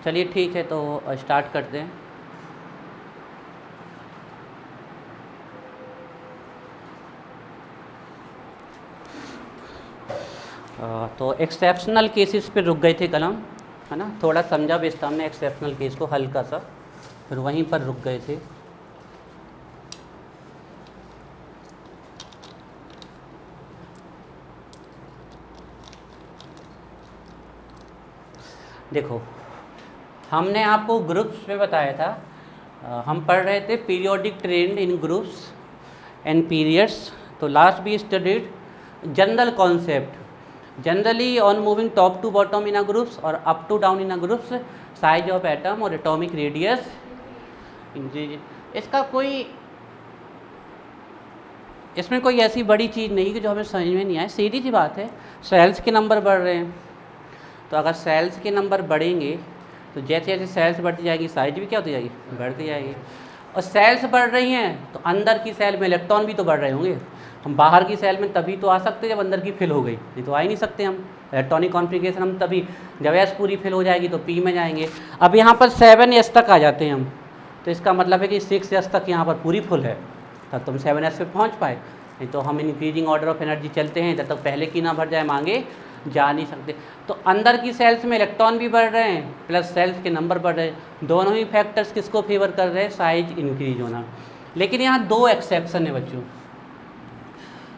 चलिए ठीक है, तो स्टार्ट करते हैं। तो एक्सेप्शनल केसेस पे रुक गए थे कल हम, है ना। थोड़ा समझा भी इसका हमने एक्सेप्शनल केस को हल्का सा, फिर वहीं पर रुक गए थे। देखो, हमने आपको ग्रुप्स में बताया था, हम पढ़ रहे थे periodic trend in groups and periods. तो लास्ट भी studied general concept, generally on moving top to bottom in a groups और up to down in a groups, size of atom और एटॉमिक रेडियस इंक्रीज। इसका कोई, इसमें कोई ऐसी बड़ी चीज़ नहीं कि जो हमें समझ में नहीं आए। सीधी सी बात है, सेल्स के नंबर बढ़ रहे हैं, तो अगर सेल्स के नंबर बढ़ेंगे तो जैसे जैसे सेल्स बढ़ती जाएगी साइज भी क्या होती जाएगी, बढ़ती जाएगी। और सेल्स बढ़ रही हैं तो अंदर की सेल में इलेक्ट्रॉन भी तो बढ़ रहे होंगे। हम बाहर की सेल में तभी तो आ सकते जब अंदर की फिल हो गई, नहीं तो आ ही नहीं सकते हम। इलेक्ट्रॉनिक कॉन्फ़िगरेशन हम तभी, जब एस पूरी फिल हो जाएगी तो पी में जाएंगे। अब यहाँ पर 7s तक आ जाते हैं हम, तो इसका मतलब है कि 6s तक यहाँ पर पूरी फुल है, तब तुम 7s पे पहुँच पाए। नहीं तो हम इंक्रीजिंग ऑर्डर ऑफ एनर्जी चलते हैं, जब तक पहले की ना भर जाए मांगे जा नहीं सकते। तो अंदर की सेल्स में इलेक्ट्रॉन भी बढ़ रहे हैं प्लस सेल्स के नंबर बढ़ रहे हैं, दोनों ही फैक्टर्स किसको फेवर कर रहे हैं, साइज इंक्रीज होना। लेकिन यहाँ दो एक्सेप्शन है बच्चों।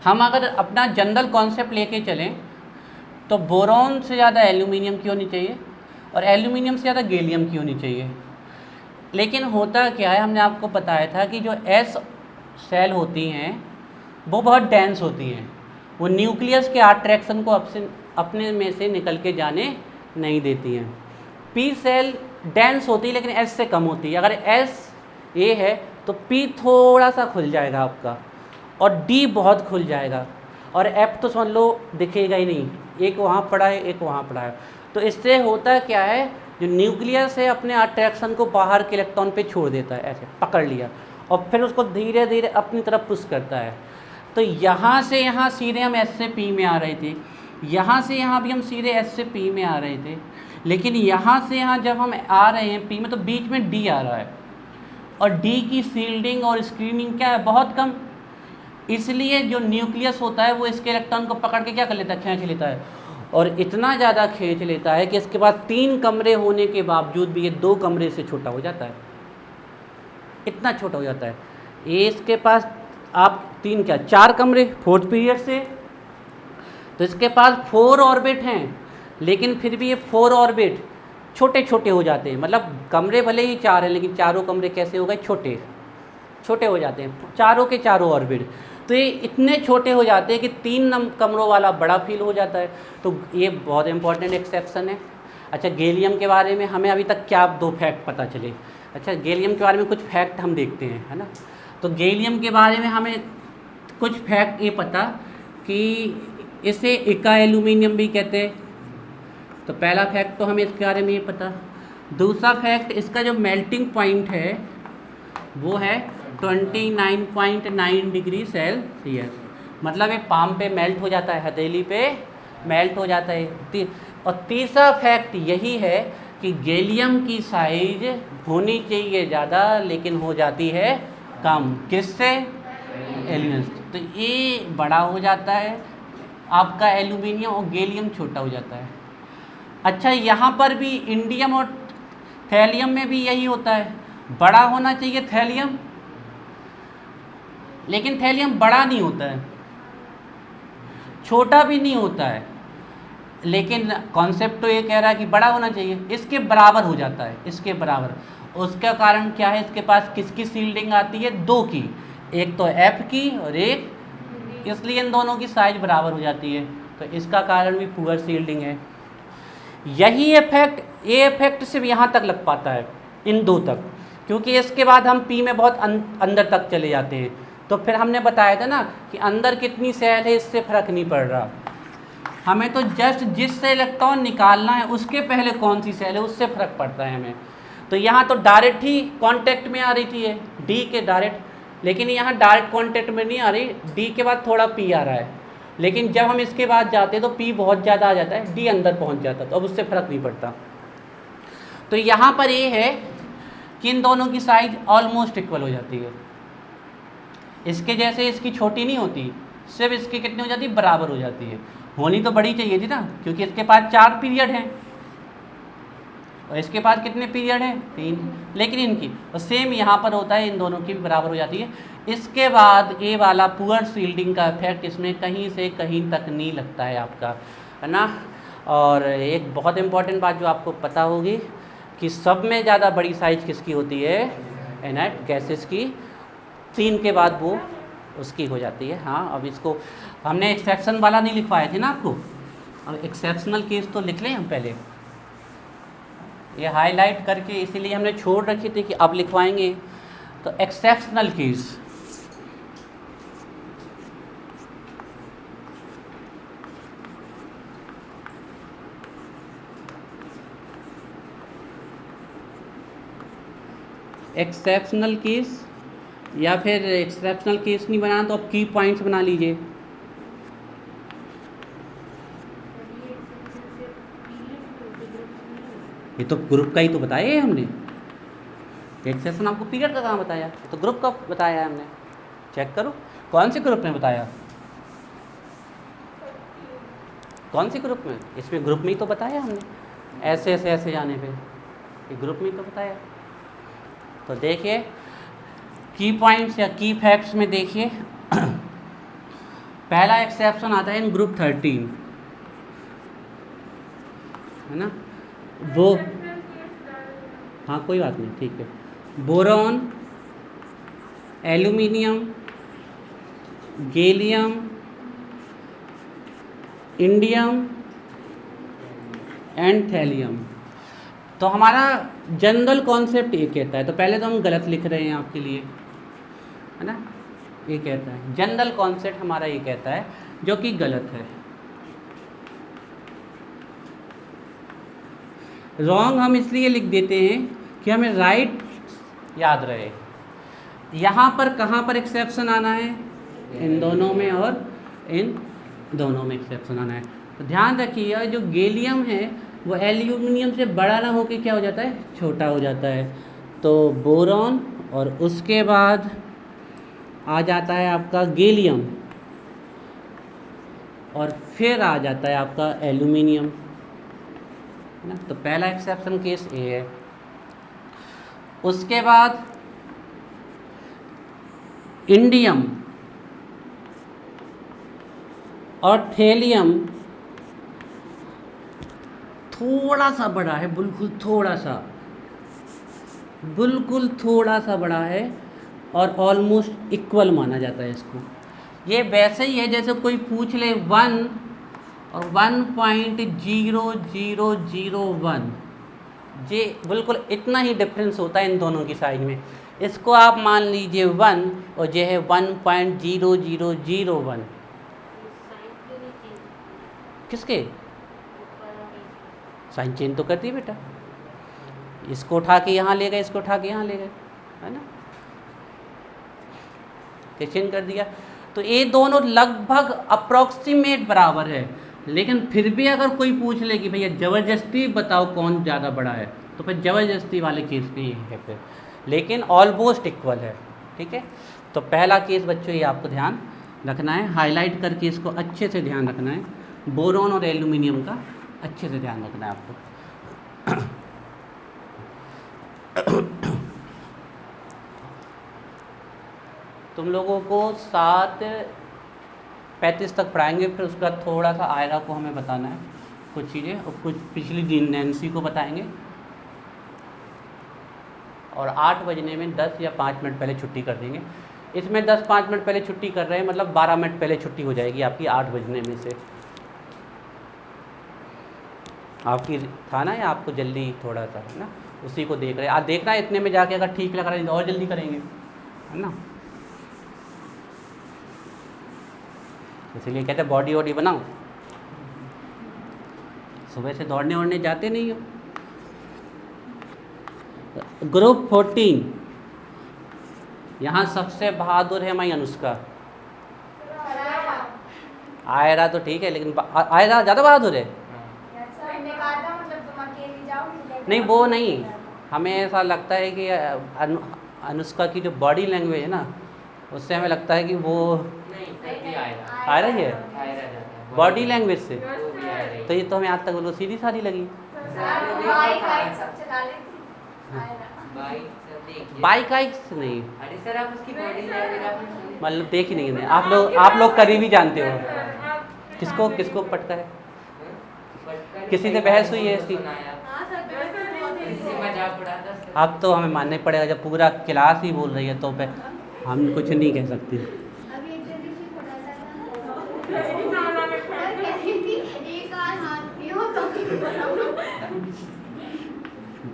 हम अगर अपना जनरल कॉन्सेप्ट लेके चलें तो बोरॉन से ज़्यादा एल्यूमिनियम की होनी चाहिए और एल्यूमिनियम से ज़्यादा गैलियम की होनी चाहिए। लेकिन होता क्या है, हमने आपको बताया था कि जो एस सेल होती हैं वो बहुत डेंस होती हैं, वो न्यूक्लियस के अट्रैक्शन को अपने में से निकल के जाने नहीं देती हैं। पी सेल डेंस होती है लेकिन एस से कम होती है। अगर एस ए है तो पी थोड़ा सा खुल जाएगा आपका और डी बहुत खुल जाएगा, और एफ तो समझ लो दिखेगा ही नहीं, एक वहाँ पड़ा है एक वहाँ पड़ा है। तो इससे होता क्या है, जो न्यूक्लियस है अपने अट्रैक्शन को बाहर के इलेक्ट्रॉन पे छोड़ देता है, ऐसे पकड़ लिया और फिर उसको धीरे धीरे अपनी तरफ पुश करता है। तो यहाँ से यहाँ सीधे हम एस से पी में आ रहे थे, यहाँ से यहाँ भी हम सीधे एस से पी में आ रहे थे, लेकिन यहाँ से यहाँ जब हम आ रहे हैं पी में तो बीच में डी आ रहा है, और डी की शील्डिंग और स्क्रीनिंग क्या है, बहुत कम। इसलिए जो न्यूक्लियस होता है वो इसके इलेक्ट्रॉन को पकड़ के क्या कर लेता है, खींच लेता है, और इतना ज़्यादा खींच लेता है कि इसके बाद 3 कमरे होने के बावजूद भी ये 2 कमरे से छोटा हो जाता है, इतना छोटा हो जाता है। ये इसके पास आप 3 क्या 4 कमरे 4th पीरियड से, तो इसके पास 4 ऑर्बिट हैं, लेकिन फिर भी ये 4 ऑर्बिट छोटे छोटे हो जाते हैं। मतलब कमरे भले ही 4 हैं लेकिन चारों कमरे कैसे हो गए, छोटे छोटे हो जाते हैं, चारों के चारों ऑर्बिट। तो ये इतने छोटे हो जाते हैं कि 3 कमरों वाला बड़ा फील हो जाता है। तो ये बहुत इंपॉर्टेंट एक्सेप्शन है। अच्छा, गैलियम के बारे में हमें अभी तक क्या 2 फैक्ट पता चले। अच्छा, गैलियम के बारे में कुछ फैक्ट हम देखते हैं, है ना। तो गैलियम के बारे में हमें कुछ फैक्ट ये पता कि इसे इका एल्यूमिनियम भी कहते हैं। तो पहला फैक्ट तो हमें इसके बारे में ये पता। दूसरा फैक्ट, इसका जो मेल्टिंग पॉइंट है वो है 29.9 डिग्री सेल्सियस, मतलब ये पाम पे मेल्ट हो जाता है, हथेली पे मेल्ट हो जाता है। और तीसरा फैक्ट यही है कि गैलियम की साइज होनी चाहिए ज़्यादा लेकिन हो जाती है कम, किससे, एल्यूमिनियम। तो ये बड़ा हो जाता है आपका एल्यूमिनियम और गैलियम छोटा हो जाता है। अच्छा, यहाँ पर भी इंडियम और थैलियम में भी यही होता है, बड़ा होना चाहिए थैलियम, लेकिन थैलियम बड़ा नहीं होता है, छोटा भी नहीं होता है, लेकिन कॉन्सेप्ट तो ये कह रहा है कि बड़ा होना चाहिए, इसके बराबर हो जाता है, इसके बराबर। उसका कारण क्या है, इसके पास किसकी शील्डिंग आती है, 2 की, एक तो एफ की और एक, इसलिए इन दोनों की साइज बराबर हो जाती है। तो इसका कारण भी पुअर शील्डिंग है। यही इफेक्ट, ये इफेक्ट सिर्फ यहाँ तक लग पाता है, इन 2 तक, क्योंकि इसके बाद हम पी में बहुत अंदर तक चले जाते हैं। तो फिर हमने बताया था ना कि अंदर कितनी सेल है इससे फ़र्क नहीं पड़ रहा, हमें तो जस्ट जिससे इलेक्ट्रॉन निकालना है उसके पहले कौन सी सेल है उससे फ़र्क पड़ता है हमें। तो यहाँ तो डायरेक्ट ही कांटेक्ट में आ रही थी ये डी के डायरेक्ट, लेकिन यहाँ डायरेक्ट कांटेक्ट में नहीं आ रही, डी के बाद थोड़ा पी आ रहा है, लेकिन जब हम इसके बाद जाते तो पी बहुत ज़्यादा आ जाता है, डी अंदर पहुँच जाता, तो अब उससे फ़र्क नहीं पड़ता। तो यहाँ पर ये है कि इन दोनों की साइज ऑलमोस्ट इक्वल हो जाती है। इसके जैसे इसकी छोटी नहीं होती, सिर्फ इसकी कितनी हो जाती है, बराबर हो जाती है। होनी तो बड़ी चाहिए थी ना, क्योंकि इसके पास 4 पीरियड हैं और इसके पास कितने पीरियड हैं, 3। लेकिन इनकी और सेम यहाँ पर होता है, इन दोनों की भी बराबर हो जाती है। इसके बाद ये वाला पुअर शील्डिंग का इफेक्ट इसमें कहीं से कहीं तक नहीं लगता है आपका, है ना। और एक बहुत इंपॉर्टेंट बात जो आपको पता होगी कि सब में ज़्यादा बड़ी साइज किसकी होती है, इनर्ट गैसेस की। 3 के बाद वो उसकी हो जाती है। हाँ, अब इसको हमने एक्सेप्शन वाला नहीं लिखवाए थे ना आपको, और एक्सेप्शनल केस तो लिख लें हम पहले, ये हाईलाइट करके इसीलिए हमने छोड़ रखी थी कि अब लिखवाएंगे। तो एक्सेप्शनल केस, एक्सेप्शनल केस या फिर एक्सेप्शनल केस नहीं बनाना तो आप की पॉइंट्स बना लीजिए। ये तो ग्रुप का ही तो बताया है हमने, एक्सेप्शन आपको पीरियड का कहाँ बताया, तो ग्रुप का बताया है हमने। चेक करो कौन से ग्रुप में बताया, कौन से ग्रुप में, इसमें ग्रुप में ही तो बताया हमने, ऐसे ऐसे ऐसे जाने पे ये ग्रुप में ही तो बताया। तो देखिए की पॉइंट्स या की फैक्ट्स में देखिए पहला एक्सेप्शन आता है इन ग्रुप 13, है ना। वो हाँ कोई बात नहीं, ठीक है। Boron, aluminium, gallium, indium and thallium. तो हमारा जनरल कॉन्सेप्ट ये कहता है, तो पहले तो हम गलत लिख रहे हैं आपके लिए, है ना। ये कहता है जनरल कॉन्सेप्ट हमारा ये कहता है, जो कि गलत है। रॉन्ग हम इसलिए लिख देते हैं कि हमें राइट याद रहे। यहाँ पर कहाँ पर एक्सेप्शन आना है, इन दोनों में और इन दोनों में एक्सेप्शन आना है। तो ध्यान रखिए जो गैलियम है वो एल्यूमिनियम से बड़ा ना होकर क्या हो जाता है, छोटा हो जाता है। तो बोरॉन और उसके बाद आ जाता है आपका गैलियम और फिर आ जाता है आपका एल्यूमिनियम, है ना। तो पहला एक्सेप्शन केस ये है। उसके बाद इंडियम और थैलियम थोड़ा सा बड़ा है, बिल्कुल थोड़ा सा बड़ा है और ऑलमोस्ट इक्वल माना जाता है इसको। ये वैसे ही है जैसे कोई पूछ ले 1 और 1.0001, ये बिल्कुल इतना ही डिफरेंस होता है इन दोनों की साइज में। इसको आप मान लीजिए 1 और ये है 1.0001। किसके साइन चेंज तो करती है बेटा, इसको उठा के यहाँ ले गए, इसको उठा के यहाँ ले गए, है ना, चेंज कर दिया। तो ये दोनों लगभग अप्रॉक्सीमेट बराबर है, लेकिन फिर भी अगर कोई पूछ ले कि भैया ज़बरदस्ती बताओ कौन ज़्यादा बड़ा है, तो फिर ज़बरदस्ती वाले केस में ये है फिर, लेकिन ऑलमोस्ट इक्वल है, ठीक है। तो पहला केस बच्चों ये आपको ध्यान रखना है, हाईलाइट करके इसको अच्छे से ध्यान रखना है। बोरॉन और एल्यूमिनियम का अच्छे से ध्यान रखना है आपको। तुम लोगों को 7:35 तक पढ़ाएंगे, फिर उसके बाद थोड़ा सा आयरा को हमें बताना है कुछ चीज़ें, और कुछ पिछली दिन नैन्सी को बताएंगे। और 8 बजने में 10 या 5 मिनट पहले छुट्टी कर देंगे। इसमें 10-5 मिनट पहले छुट्टी कर रहे हैं, मतलब 12 मिनट पहले छुट्टी हो जाएगी आपकी 8 बजने में से। आपकी था ना, या आपको जल्दी थोड़ा सा, है ना, उसी को देख रहे हैं। आप देखना इतने में जाके अगर ठीक लग रहा है तो और जल्दी करेंगे, है ना। इसीलिए कहते हैं बॉडी वॉडी बनाओ, सुबह से दौड़ने वोड़ने जाते नहीं हो। ग्रुप 14, यहाँ सबसे बहादुर है माई अनुष्का। आयरा तो ठीक है, लेकिन आयरा ज़्यादा बहादुर है। नहीं वो नहीं, हमें ऐसा लगता है कि अनुष्का की जो बॉडी लैंग्वेज है ना, उससे हमें लगता है कि वो नहीं फिर भी आएगा, आ रही है आएगा जाता है बॉडी लैंग्वेज से। वो भी आ रही तो ये तो हमें आज तक बिल्कुल सीधी साधी लगी। बाइक सब चला लेती बाइक सब देखिए। बाइक आइक्स नहीं, अरे सर आप उसकी बॉडी लैंग्वेज आपने सुनी? मतलब देख ही नहीं है। आप लोग करीबी जानते हो किसको किसको पटका है, पटका किसी से बहस हुई है इसकी? सुनाया। हाँ सर इससे मजाक उड़ाता सर। अब तो हमें मानना ही पड़ेगा, जब पूरा क्लास ही बोल रही है तो पे हम कुछ नहीं कह सकते। अभी एक जगह से पढ़ा था सर कह रही थी एक आध हाथ की हो तो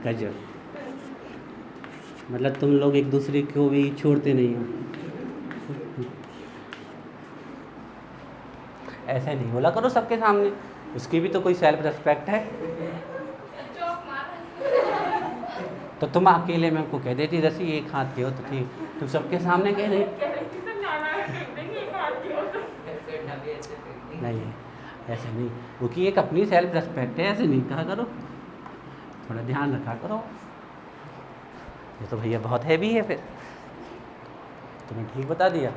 गजब, मतलब तुम लोग एक दूसरे को भी छोड़ते नहीं हो। ऐसे नहीं बोला करो सबके सामने, उसकी भी तो कोई सेल्फ रिस्पेक्ट है। तो तुम अकेले में को कह देती रसी एक हाथ की हो तो ठीक, तुम सबके सामने कह रही नहीं, ऐसे नहीं, क्योंकि एक अपनी सेल्फ रिस्पेक्ट है, ऐसे नहीं कहा करो, थोड़ा ध्यान रखा करो। ये तो भैया बहुत हैवी है, फिर तुम्हें ठीक बता दिया।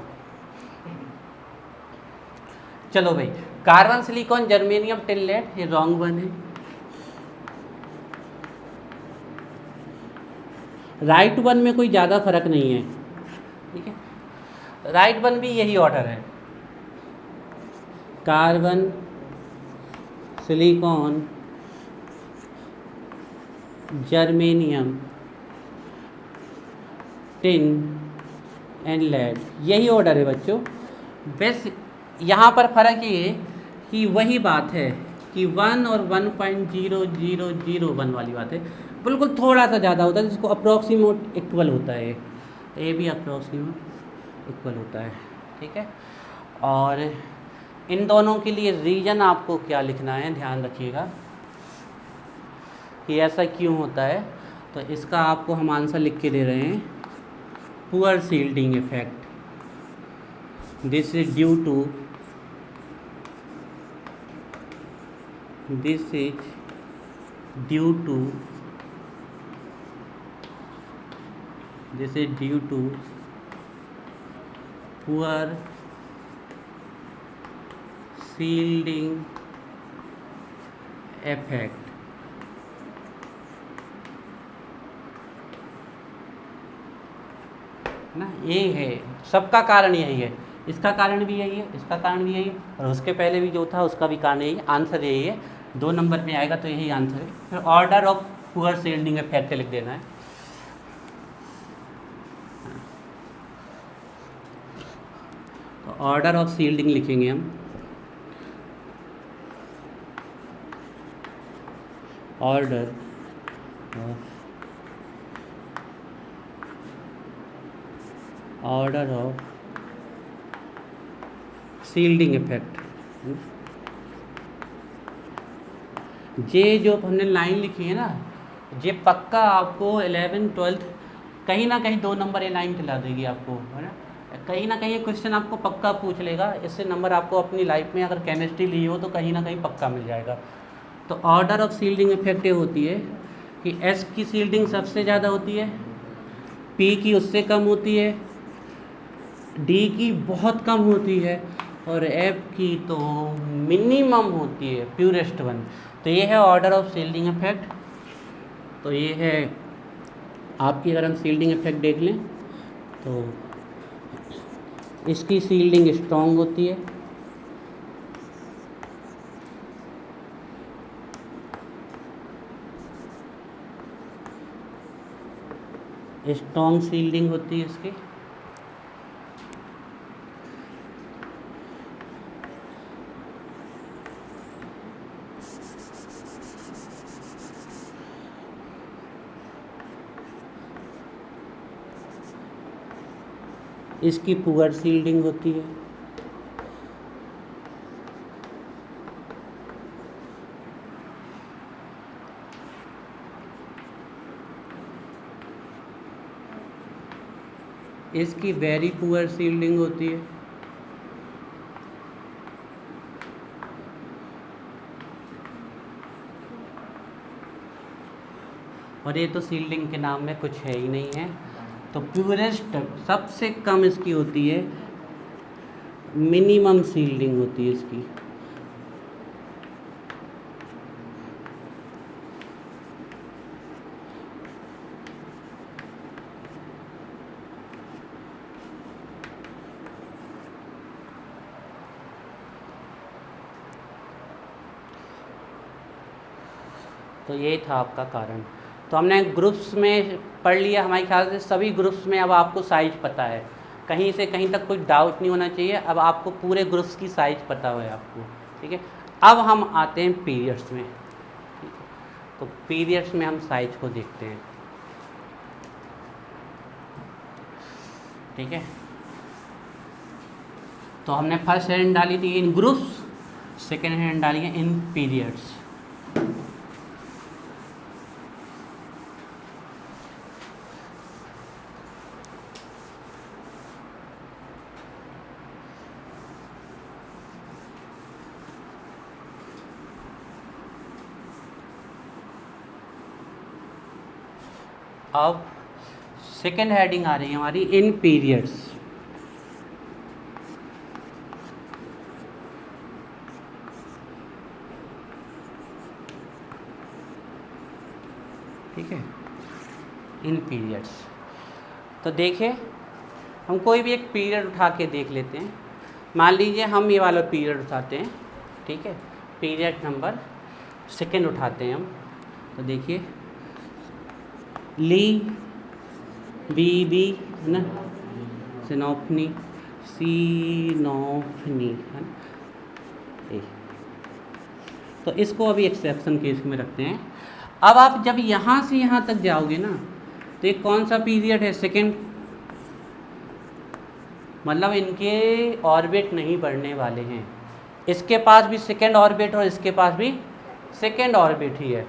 चलो भाई, कार्बन सिलिकॉन जर्मेनियम टिनलेट, ये रॉन्ग वन है। राइट वन में कोई ज़्यादा फर्क नहीं है, ठीक है। राइट वन भी यही ऑर्डर है, carbon silicon germanium tin and lead, यही ऑर्डर है बच्चों। बस यहाँ पर फ़र्क ये है कि वही बात है कि 1 और 1.0001 वाली बात है, बिल्कुल थोड़ा सा ज़्यादा होता है, जिसको अप्रॉक्सीमेट इक्वल होता है, ये भी अप्रॉक्सीमेट इक्वल होता है, ठीक है। और इन दोनों के लिए रीज़न आपको क्या लिखना है, ध्यान रखिएगा कि ऐसा क्यों होता है। तो इसका आपको हम आंसर लिख के दे रहे हैं, poor shielding effect, this is due to poor shielding effect. ना ये है, सबका कारण यही है, इसका कारण भी यही है, इसका कारण भी यही है, और उसके पहले भी जो था उसका भी कारण यही, आंसर यही है। 2 नंबर में आएगा तो यही आंसर है। फिर order of poor shielding effect लिख देना है। तो ऑर्डर ऑफ शील्डिंग लिखेंगे हम, ऑर्डर ऑफ शील्डिंग इफेक्ट। ये जो हमने लाइन लिखी है ना, ये पक्का आपको 11th 12th कहीं ना कहीं 2 नंबर ये लाइन दिला देगी आपको, है ना। कहीं ना कहीं क्वेश्चन आपको पक्का पूछ लेगा, इससे नंबर आपको अपनी लाइफ में अगर केमिस्ट्री ली हो तो कहीं ना कहीं पक्का मिल जाएगा। तो ऑर्डर ऑफ शील्डिंग इफेक्ट ये होती है कि एस की शील्डिंग सबसे ज़्यादा होती है, पी की उससे कम होती है, डी की बहुत कम होती है, और एफ की तो मिनिमम होती है, प्यूरेस्ट वन। तो ये है ऑर्डर ऑफ शील्डिंग इफेक्ट। तो ये है आपकी, अगर हम शील्डिंग इफेक्ट देख लें तो इसकी शील्डिंग स्ट्रॉन्ग होती है, स्ट्रॉन्ग शील्डिंग होती है इसकी। इसकी पुअर शील्डिंग होती है, इसकी वेरी पुअर शील्डिंग होती है, और ये तो सील्डिंग के नाम में कुछ है ही नहीं है। तो प्यूरेस्ट सबसे कम इसकी होती है, मिनिमम सील्डिंग होती है इसकी। तो ये था आपका कारण। तो हमने ग्रुप्स में पढ़ लिया, हमारे ख्याल से सभी ग्रुप्स में अब आपको साइज पता है, कहीं से कहीं तक कोई डाउट नहीं होना चाहिए। अब आपको पूरे ग्रुप्स की साइज पता है आपको, ठीक है। अब हम आते हैं पीरियड्स में, ठीक है। तो पीरियड्स में हम साइज को देखते हैं, ठीक है। तो हमने फर्स्ट हेडिंग डाली थी इन ग्रुप्स, सेकेंड हेडिंग डाली है इन पीरियड्स। अब सेकेंड हेडिंग आ रही है हमारी इन पीरियड्स। ठीक है, इन पीरियड्स। तो देखिए, हम कोई भी एक पीरियड उठा के देख लेते हैं। मान लीजिए हम ये वाला पीरियड उठाते हैं, ठीक है, पीरियड नंबर सेकेंड उठाते हैं हम। तो देखिए, ली बी बी है ना, सिनोफनी सीनोफनी है ना। तो इसको अभी एक्सेप्शन केस में रखते हैं। अब आप जब यहाँ से यहाँ तक जाओगे ना, तो ये कौन सा पीरियड है? सेकेंड। मतलब इनके ऑर्बिट नहीं बढ़ने वाले हैं, इसके पास भी सेकेंड ऑर्बिट और इसके पास भी सेकेंड ऑर्बिट ही है।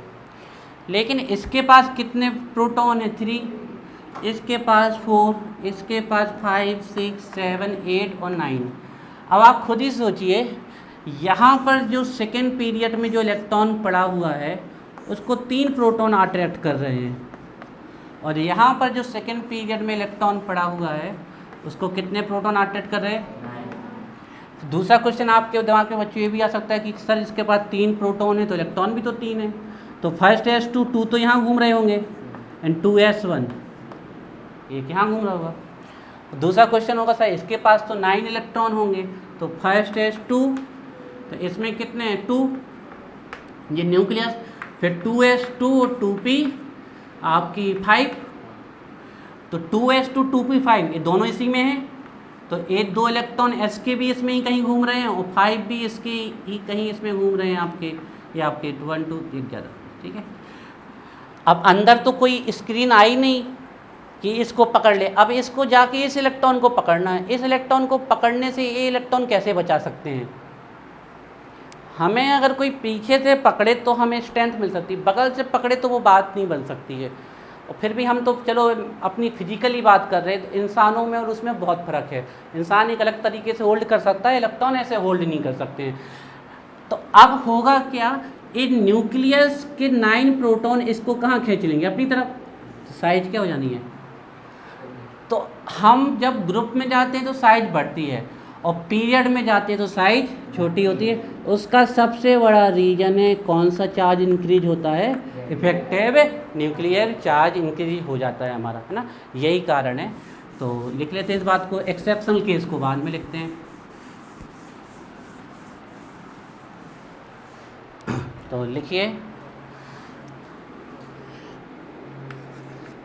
लेकिन इसके पास कितने प्रोटॉन है? 3, इसके पास 4, इसके पास 5, 6, 7, 8 और 9। अब आप खुद ही सोचिए, यहाँ पर जो सेकेंड पीरियड में जो इलेक्ट्रॉन पड़ा हुआ है उसको 3 प्रोटॉन अट्रैक्ट कर रहे हैं, और यहाँ पर जो सेकेंड पीरियड में इलेक्ट्रॉन पड़ा हुआ है उसको कितने प्रोटॉन अट्रैक्ट कर रहे हैं? तो दूसरा क्वेश्चन आपके दिमाग में बच्चों ये भी आ सकता है कि सर इसके पास 3 प्रोटॉन है तो इलेक्ट्रॉन भी तो 3 है, तो फर्स्ट S2 2 तो यहाँ घूम रहे होंगे एंड 2S1 एक यहाँ घूम रहा होगा। दूसरा क्वेश्चन होगा सर इसके पास तो 9 इलेक्ट्रॉन होंगे, तो फर्स्ट S2 तो इसमें कितने हैं? 2, ये न्यूक्लियस, फिर 2S2 और 2p आपकी 5, तो 2S2 2p5 ये दोनों इसी में हैं, तो 2 इलेक्ट्रॉन S के भी इसमें ही कहीं घूम रहे हैं और 5 भी इसके ही कहीं इसमें घूम रहे हैं आपके, ये आपके 1 2 एक ज़्यादा, ठीक है। अब अंदर तो कोई स्क्रीन आई नहीं कि इसको पकड़ ले, अब इसको जाके इस इलेक्ट्रॉन को पकड़ना है। इस इलेक्ट्रॉन को पकड़ने से ये इलेक्ट्रॉन कैसे बचा सकते हैं? हमें अगर कोई पीछे से पकड़े तो हमें स्ट्रेंथ मिल सकती है, बगल से पकड़े तो वो बात नहीं बन सकती है। और फिर भी हम तो चलो अपनी फिजिकली बात कर रहे हैं, तो इंसानों में और उसमें बहुत फ़र्क है। इंसान एक अलग तरीके से होल्ड कर सकता है, इलेक्ट्रॉन ऐसे होल्ड नहीं कर सकते हैं। तो अब होगा क्या, इन न्यूक्लियस के 9 प्रोटॉन इसको कहाँ खींच लेंगे? अपनी तरफ। साइज क्या हो जानी है? तो हम जब ग्रुप में जाते हैं तो साइज बढ़ती है और पीरियड में जाते हैं तो साइज छोटी होती है। उसका सबसे बड़ा रीज़न है कौन सा चार्ज इंक्रीज होता है? इफेक्टिव न्यूक्लियर चार्ज इंक्रीज हो जाता है हमारा, है ना, यही कारण है। तो लिख लेते हैं इस बात को, एक्सेप्शनल केस को बाद में लिखते हैं। तो लिखिए,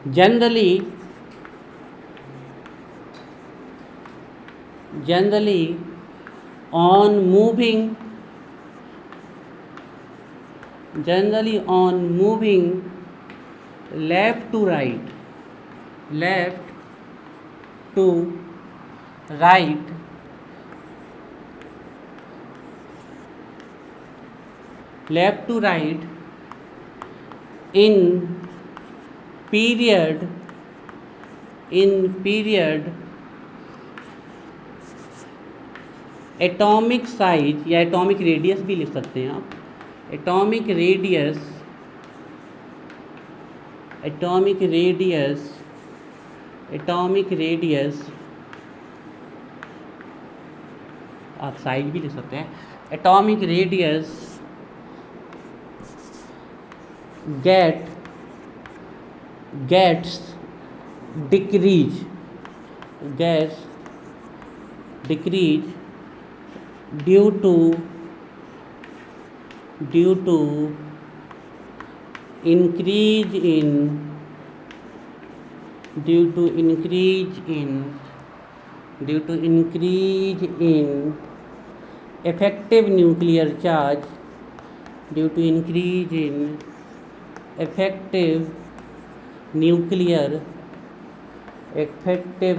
generally on moving left to right in period atomic size या एटॉमिक रेडियस भी लिख सकते हैं आप, एटॉमिक रेडियस एटॉमिक रेडियस आप साइज भी लिख सकते हैं, atomic radius gets decrease due to increase in effective nuclear charge, due to increase in effective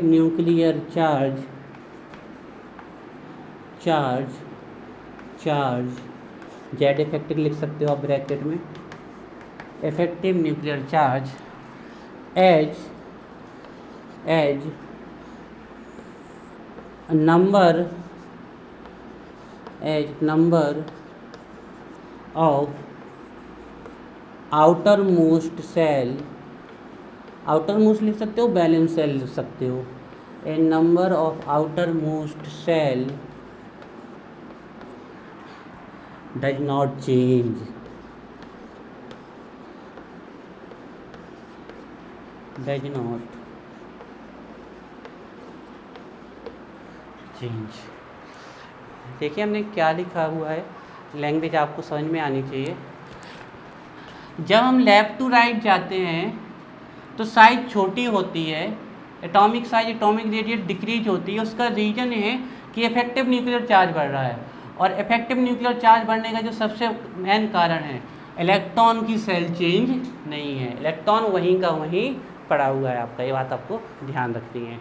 nuclear charge z effective लिख सकते हो आप ब्रैकेट में, effective nuclear charge as number of outermost लिख सकते हो, बैलेंस सेल लिख सकते हो, a number of outermost shell does not change, देखिए हमने क्या लिखा हुआ है, लैंग्वेज आपको समझ में आनी चाहिए। जब हम लेफ़्ट टू राइट जाते हैं तो साइज छोटी होती है, atomic size atomic radius decrease होती है। उसका रीज़न है कि इफेक्टिव न्यूक्लियर चार्ज बढ़ रहा है, और इफेक्टिव न्यूक्लियर चार्ज बढ़ने का जो सबसे मेन कारण है, इलेक्ट्रॉन की सेल चेंज नहीं है, इलेक्ट्रॉन वहीं का वहीं पड़ा हुआ है आपका, ये बात आपको ध्यान रखनी है।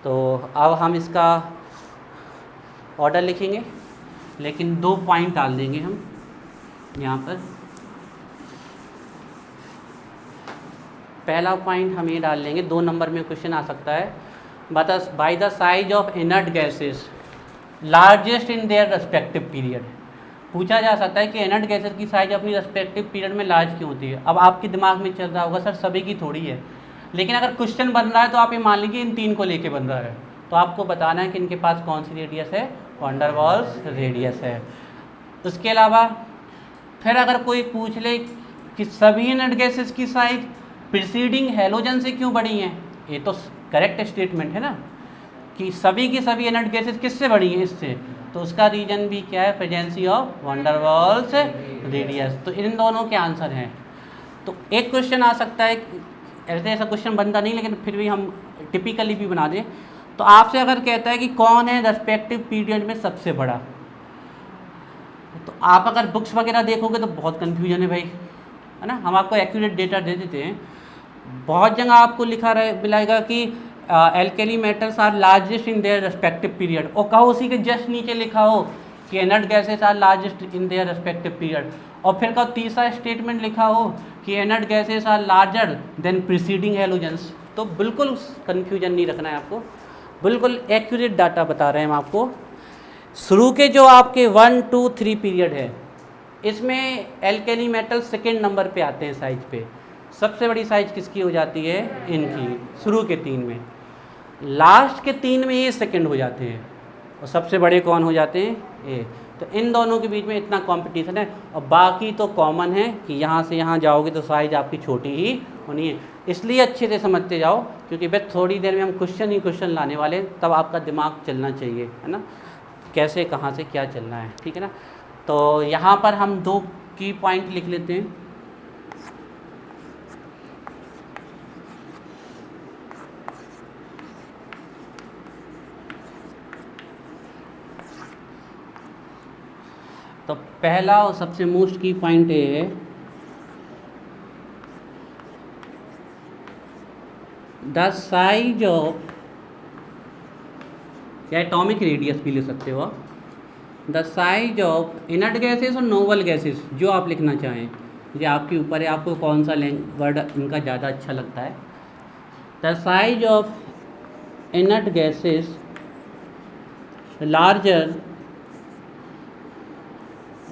तो अब हम इसका ऑर्डर लिखेंगे, लेकिन 2 पॉइंट डाल देंगे हम यहाँ पर। पहला पॉइंट हम ये डाल लेंगे, 2 नंबर में क्वेश्चन आ सकता है, बता by the size of inert gases largest in their respective period. पूछा जा सकता है कि इनर्ट गैसेस की साइज अपनी रेस्पेक्टिव पीरियड में लार्ज क्यों होती है। अब आपके दिमाग में चल रहा होगा सर सभी की थोड़ी है, लेकिन अगर क्वेश्चन बन रहा है तो आप ये मान लीजिए इन 3 को लेके बन रहा है, तो आपको बताना है कि इनके पास कौन सी रेडियस है, वैन डर वाल्स रेडियस है। उसके अलावा फिर अगर कोई पूछ ले कि सभी इनर्ट गैसेस की साइज प्रीसीडिंग हैलोजन से क्यों बढ़ी हैं, ये तो करेक्ट स्टेटमेंट है ना कि सभी की सभी इनर्ट गैसेस किससे बढ़ी हैं, इससे। तो उसका रीजन भी क्या है, presence of van der Waals radius. तो इन दोनों के आंसर हैं। तो एक क्वेश्चन आ सकता है, ऐसा क्वेश्चन बनता नहीं लेकिन फिर भी हम टिपिकली भी बना दें, तो आपसे अगर कहता है कि कौन है रेस्पेक्टिव पीरियड में सबसे बड़ा, तो आप अगर बुक्स वगैरह देखोगे तो बहुत कन्फ्यूजन है भाई, है ना। हम आपको एक्यूरेट डेटा दे देते हैं, बहुत जगह आपको लिखा मिलेगा कि alkali metals are largest in their respective period, और कहो उसी के जस्ट नीचे लिखा हो कि inert gases are largest in their respective period, और फिर का तीसरा स्टेटमेंट लिखा हो कि inert gases are larger than preceding halogens. तो बिल्कुल कन्फ्यूजन नहीं रखना है आपको, बिल्कुल एक्यूरेट डाटा बता रहे हैं हम आपको। शुरू के जो आपके 1, 2, 3 पीरियड है, इसमें एल्केली मेटल सेकेंड नंबर पे आते हैं साइज पे। सबसे बड़ी साइज किसकी हो जाती है, इनकी, शुरू के 3 में। लास्ट के 3 में ये सेकेंड हो जाते हैं, और सबसे बड़े कौन हो जाते हैं, ये। तो इन दोनों के बीच में इतना कंपटीशन है, और बाकी तो कॉमन है कि यहाँ से यहाँ जाओगे तो साइज आपकी छोटी ही होनी है। इसलिए अच्छे से समझते जाओ, क्योंकि बस थोड़ी देर में हम क्वेश्चन ही क्वेश्चन लाने वाले हैं, तब आपका दिमाग चलना चाहिए, है ना, कैसे कहाँ से क्या चलना है, ठीक है ना। तो यहाँ पर हम 2 की पॉइंट लिख लेते हैं। तो पहला और सबसे मोस्ट की पॉइंट है द साइज ऑफ, या एटॉमिक रेडियस भी ले सकते हो आप, the size of inert gases और नोबल गैसेस, जो आप लिखना चाहें, ये आपके ऊपर है, आपको कौन सा वर्ड इनका ज़्यादा अच्छा लगता है। The size of inert gases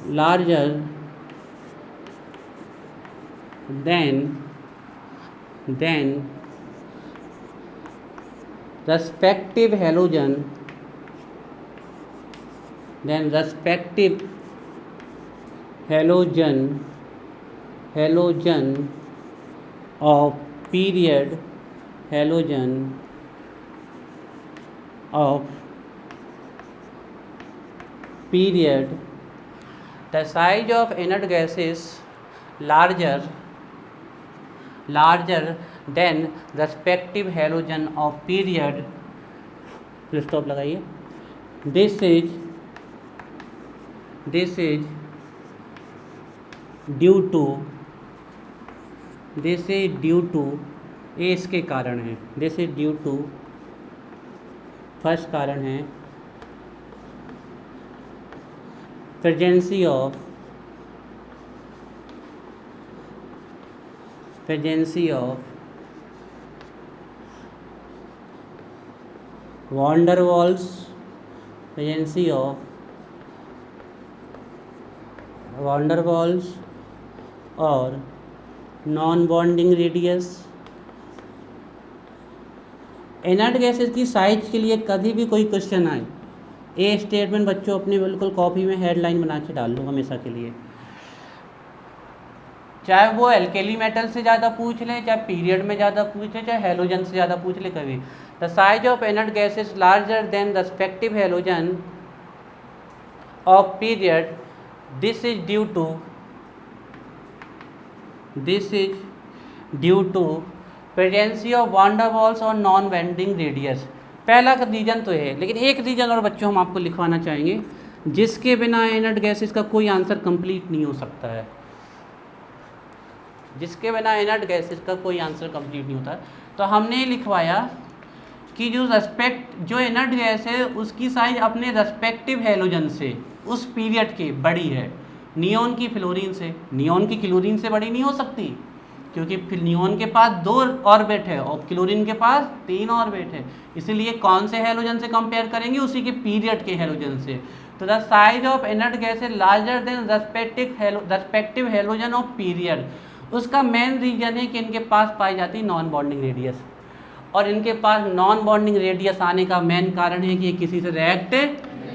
larger than then respective halogen of period the size of inert gas is larger than respective halogen of period, full stop लगाइए, this is due to ये इसके कारण है, this is due to, first कारण है presence of van der Waals और non bonding radius. Inert gases की size के लिए कभी भी कोई क्वेश्चन आए, ए स्टेटमेंट बच्चों अपने बिल्कुल कॉपी में हेडलाइन बना के डाल लो हमेशा के लिए, चाहे वो एल्केली मेटल से ज़्यादा पूछ ले, चाहे पीरियड में ज़्यादा पूछ ले, चाहे हेलोजन से ज़्यादा पूछ ले, कभी the size of inert gases larger than respective halogen of period, this is due to presence of van der Waals और नॉन बेंडिंग रेडियस। पहला रीजन तो है, लेकिन एक रीजन और बच्चों हम आपको लिखवाना चाहेंगे जिसके बिना इनर्ट गैसेस का कोई आंसर कंप्लीट नहीं हो सकता है, जिसके बिना इनर्ट गैसेस का कोई आंसर कंप्लीट नहीं होता। तो हमने लिखवाया कि जो इनर्ट गैस है उसकी साइज अपने रेस्पेक्टिव हेलोजन से उस पीरियड के बड़ी है, नियॉन की फ्लोरीन से, नियॉन की क्लोरीन से बड़ी नहीं हो सकती, क्योंकि फिर नियॉन के पास 2 ऑर्बिट है और क्लोरीन के पास 3 ऑर्बिट है, इसीलिए कौन से हेलोजन से कंपेयर करेंगे, उसी के पीरियड के हेलोजन से। तो the size of inert gas is larger than respective halogen of period. उसका मेन रीजन है कि इनके पास पाई जाती है नॉन बॉन्डिंग रेडियस, और इनके पास नॉन बॉन्डिंग रेडियस आने का मेन कारण है कि ये किसी से रिएक्ट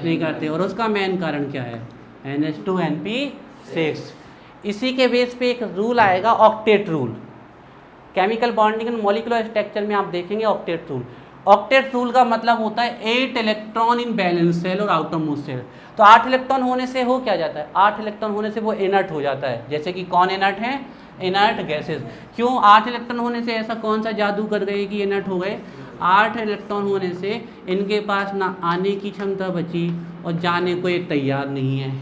नहीं करते, और उसका मेन कारण क्या है, NH2NP6। इसी के बेस पे एक रूल आएगा octet rule, chemical bonding and molecular structure में आप देखेंगे ऑक्टेट रूल। ऑक्टेट रूल का मतलब होता है 8 इलेक्ट्रॉन इन बैलेंस सेल और आउटर मोस्ट सेल। तो 8 इलेक्ट्रॉन होने से हो क्या जाता है, 8 इलेक्ट्रॉन होने से वो इनर्ट हो जाता है, जैसे कि कौन इनर्ट है, इनर्ट गैसेस। क्यों 8 इलेक्ट्रॉन होने से ऐसा कौन सा जादू कर गए कि इनर्ट हो गए, 8 इलेक्ट्रॉन होने से इनके पास ना आने की क्षमता बची और जाने को ये तैयार नहीं है।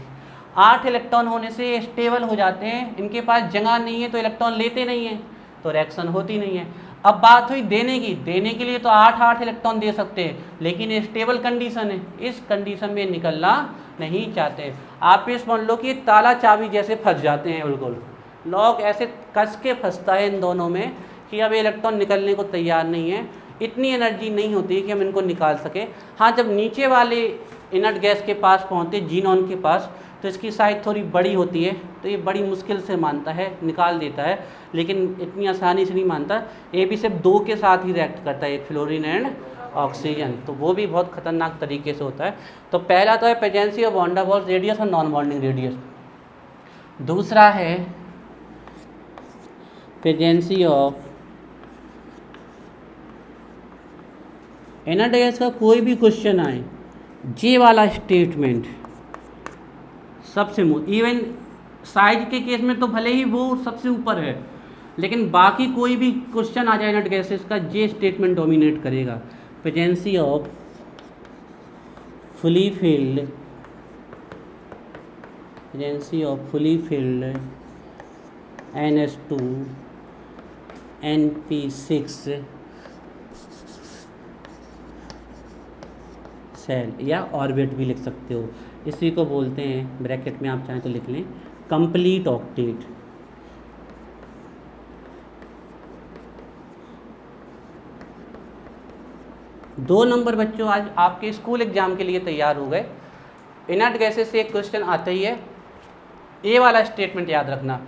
8 इलेक्ट्रॉन होने से ये स्टेबल हो जाते हैं, इनके पास जगह नहीं है तो इलेक्ट्रॉन लेते नहीं है, तो रिएक्शन होती नहीं है। अब बात हुई देने की, देने के लिए तो 8 इलेक्ट्रॉन दे सकते हैं, लेकिन ये स्टेबल कंडीशन है, इस कंडीशन में निकलना नहीं चाहते। आप ये समझ लो कि ताला चाबी जैसे फंस जाते हैं, बिल्कुल लॉक ऐसे कस के फंसता है इन दोनों में कि अब इलेक्ट्रॉन निकलने को तैयार नहीं है, इतनी एनर्जी नहीं होती कि हम इनको निकाल सके। हाँ, जब नीचे वाले इनर्ट गैस के पास पहुँचते, जीनॉन के पास, तो इसकी साइज थोड़ी बड़ी होती है, तो ये बड़ी मुश्किल से मानता है, निकाल देता है, लेकिन इतनी आसानी से नहीं मानता। ये भी सिर्फ 2 के साथ ही रिएक्ट करता है, एक फ्लोरीन एंड ऑक्सीजन, तो वो भी बहुत खतरनाक तरीके से होता है। तो पहला तो है presence of van der Waals radius और नॉन बॉन्डिंग रेडियस। दूसरा है प्रेजेंसी ऑफ इनर्ट गैस का कोई भी क्वेश्चन आए, जे वाला स्टेटमेंट सबसे इवन साइज के केस में तो भले ही वो सबसे ऊपर है, लेकिन बाकी कोई भी क्वेश्चन आ जाए इनर्ट गैसेस का, जे स्टेटमेंट डोमिनेट करेगा। Presence of fully filled NH2NP6 shell या ऑर्बिट भी लिख सकते हो, इसी को बोलते हैं, ब्रैकेट में आप चाहें तो लिख लें, कंप्लीट ऑक्टेट। दो नंबर बच्चों आज आपके स्कूल एग्जाम के लिए तैयार हो गए। इनर्ट गैसेस से एक क्वेश्चन आता ही है, ए वाला स्टेटमेंट याद रखना,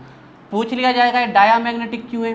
पूछ लिया जाएगा डायामैग्नेटिक क्यों है,